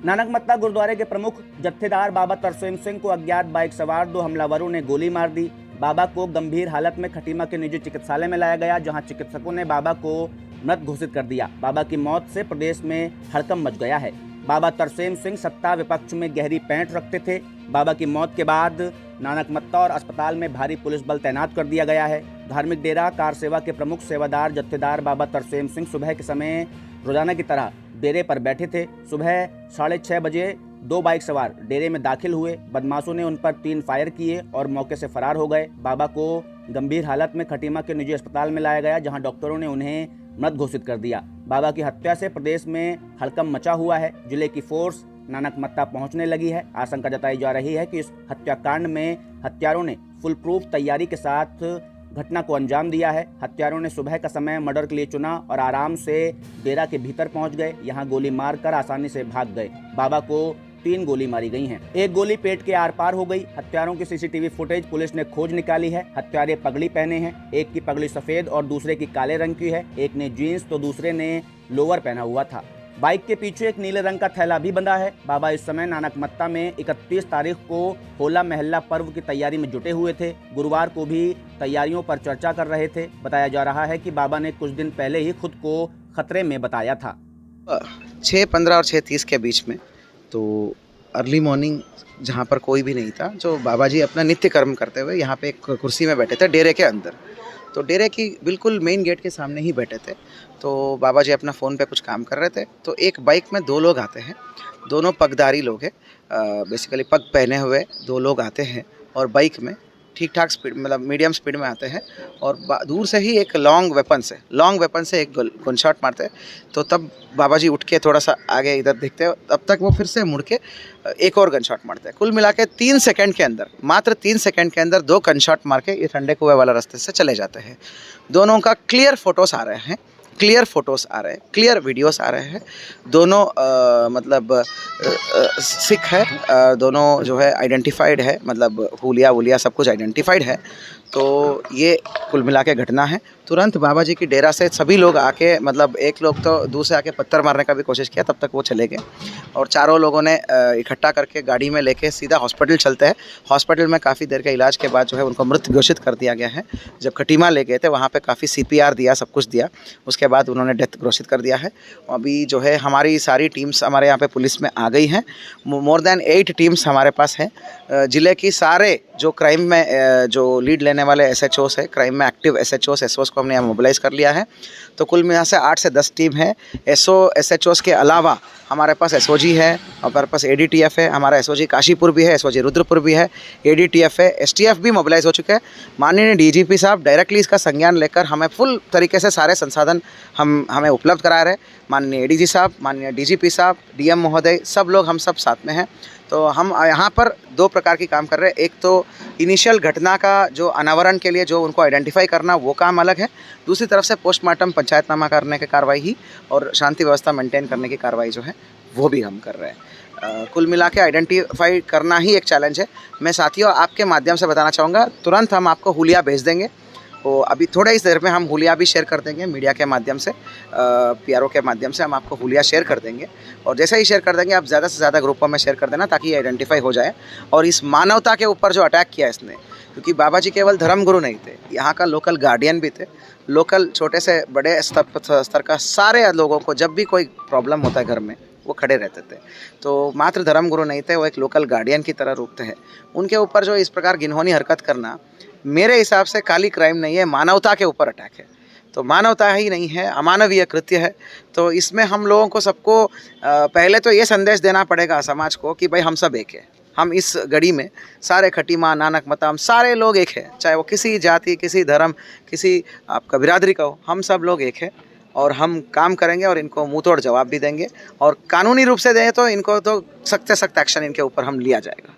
नानक मत्ता गुरुद्वारे के प्रमुख जत्थेदार बाबा तरसेम सिंह को अज्ञात बाइक सवार 2 हमलावरों ने गोली मार दी। बाबा को गंभीर हालत में खटीमा के निजी चिकित्सालय में लाया गया, जहां चिकित्सकों ने बाबा को मृत घोषित कर दिया। बाबा की मौत से प्रदेश में हड़कंप मच गया है। बाबा तरसेम सिंह सत्ता विपक्ष में गहरी पैंठ रखते थे। बाबा की मौत के बाद नानक मत्ता और अस्पताल में भारी पुलिस बल तैनात कर दिया गया है। धार्मिक डेरा कार सेवा के प्रमुख सेवादार जत्थेदार बाबा तरसेम सिंह सुबह के समय रोजाना की तरह डेरे पर बैठे थे। सुबह 6:30 बजे 2 बाइक सवार डेरे में दाखिल हुए। बदमाशों ने उन पर 3 फायर किए और मौके से फरार हो गए। बाबा को गंभीर हालत में खटीमा के निजी अस्पताल में लाया गया, जहां डॉक्टरों ने उन्हें मृत घोषित कर दिया। बाबा की हत्या से प्रदेश में हड़कंप मचा हुआ है। जिले की फोर्स नानक मत्ता पहुंचने लगी है। आशंका जताई जा रही है कि इस हत्याकांड में हत्यारों ने फुल प्रूफ तैयारी के साथ घटना को अंजाम दिया है। हत्यारों ने सुबह का समय मर्डर के लिए चुना और आराम से डेरा के भीतर पहुंच गए। यहां गोली मारकर आसानी से भाग गए। बाबा को 3 गोली मारी गई हैं। एक गोली पेट के आर पार हो गई। हत्यारों की सीसीटीवी फुटेज पुलिस ने खोज निकाली है। हत्यारे पगड़ी पहने हैं। एक की पगड़ी सफेद और दूसरे की काले रंग की है। एक ने जीन्स तो दूसरे ने लोअर पहना हुआ था। बाइक के पीछे एक नीले रंग का थैला भी बंधा है। बाबा इस समय नानक मत्ता में 31 तारीख को होला महल्ला पर्व की तैयारी में जुटे हुए थे। गुरुवार को भी तैयारियों पर चर्चा कर रहे थे। बताया जा रहा है कि बाबा ने कुछ दिन पहले ही खुद को खतरे में बताया था। 6:15 और 6:30 के बीच में तो अर्ली मॉर्निंग जहाँ पर कोई भी नहीं था, जो बाबा जी अपना नित्य कर्म करते हुए यहाँ पे एक कुर्सी में बैठे थे डेरे के अंदर। तो डेरे की बिल्कुल मेन गेट के सामने ही बैठे थे। तो बाबा जी अपना फ़ोन पे कुछ काम कर रहे थे। तो एक बाइक में 2 लोग आते हैं। दोनों पगधारी लोग हैं, बेसिकली पग पहने हुए 2 लोग आते हैं और बाइक में ठीक ठाक स्पीड, मतलब मीडियम स्पीड में आते हैं और दूर से ही एक लॉन्ग वेपन से एक गन शॉट मारते हैं। तो तब बाबा जी उठ के थोड़ा सा आगे इधर देखते हैं, तब तक वो फिर से मुड़ के एक और गन शॉट मारते हैं। कुल मिला के 3 सेकंड के अंदर, मात्र 3 सेकंड के अंदर 2 गन शॉट मार के ये ठंडे कुएं वाला रास्ते से चले जाते हैं। दोनों का क्लियर फ़ोटोज़ आ रहे हैं, क्लियर वीडियोस आ रहे हैं। दोनों मतलब सिख है, दोनों जो है आइडेंटिफाइड है, मतलब हुलिया सब कुछ आइडेंटिफाइड है। तो ये कुल मिला के घटना है। तुरंत बाबा जी की डेरा से सभी लोग आके, मतलब एक लोग तो दूर से आके पत्थर मारने का भी कोशिश किया, तब तक वो चले गए और चारों लोगों ने इकट्ठा करके गाड़ी में लेके सीधा हॉस्पिटल चलते हैं। हॉस्पिटल में काफ़ी देर के इलाज के बाद जो है उनको मृत घोषित कर दिया गया है। जब खटीमा ले गए थे वहाँ पे काफ़ी CPR दिया, सब कुछ दिया, उसके बाद उन्होंने डेथ घोषित कर दिया है। अभी जो है हमारी सारी टीम्स हमारे यहाँ पे पुलिस में आ गई हैं। मोर देन 8 टीम्स हमारे पास हैं। ज़िले की सारे जो क्राइम में जो लीड लेने वाले SHOs है, क्राइम में एक्टिव SHOs को हमने यहाँ मोबिलाइज़ कर लिया है। तो कुल मिला से 8 से 10 टीम है। SHOs के अलावा हमारे पास SOG है, हमारे पास ADTF है, हमारा SOG काशीपुर भी है, SOG रुद्रपुर भी है, ADTF है, STF भी मोबिलाइज़ हो चुके हैं। माननीय DGP साहब डायरेक्टली इसका संज्ञान लेकर हमें फुल तरीके से सारे संसाधन हमें उपलब्ध करा रहे हैं। माननीय ADG साहब, माननीय DGP साहब, DM महोदय, सब लोग हम सब साथ में हैं। तो हम यहाँ पर 2 प्रकार की काम कर रहे हैं। एक तो इनिशियल घटना का जो अनावरण के लिए जो उनको आइडेंटिफाई करना, वो काम अलग है। दूसरी तरफ से पोस्टमार्टम पंचायतनामा करने की कार्रवाई ही और शांति व्यवस्था मेंटेन करने की कार्रवाई जो है वो भी हम कर रहे हैं। कुल मिला के आइडेंटिफाई करना ही एक चैलेंज है। मैं साथियों आपके माध्यम से बताना चाहूँगा, तुरंत हम आपको हुलिया भेज देंगे। तो अभी थोड़ा इस देर में हम हुलिया भी शेयर कर देंगे मीडिया के माध्यम से, PRO के माध्यम से हम आपको हुलिया शेयर कर देंगे। और जैसे ही शेयर कर देंगे आप ज़्यादा से ज़्यादा ग्रुपों में शेयर कर देना, ताकि ये आइडेंटिफाई हो जाए। और इस मानवता के ऊपर जो अटैक किया इसने, क्योंकि बाबा जी केवल धर्मगुरु नहीं थे, यहाँ का लोकल गार्डियन भी थे। लोकल छोटे से बड़े स्तर का सारे लोगों को जब भी कोई प्रॉब्लम होता है घर में, वो खड़े रहते थे। तो मात्र धर्मगुरु नहीं थे, वो एक लोकल गार्डियन की तरह रूपते हैं। उनके ऊपर जो इस प्रकार घिनौनी हरकत करना मेरे हिसाब से खाली क्राइम नहीं है, मानवता के ऊपर अटैक है। तो मानवता ही नहीं है, अमानवीय कृत्य है। तो इसमें हम लोगों को सबको पहले तो ये संदेश देना पड़ेगा समाज को कि भाई हम सब एक है। हम इस घड़ी में सारे खटीमा, नानक मत्ता, हम सारे लोग एक हैं, चाहे वो किसी जाति, किसी धर्म, किसी आपका बिरादरी का हो, हम सब लोग एक हैं। और हम काम करेंगे और इनको मुंह तोड़ जवाब भी देंगे और कानूनी रूप से दें तो इनको तो सख्त से सख्त एक्शन इनके ऊपर हम लिया जाएगा।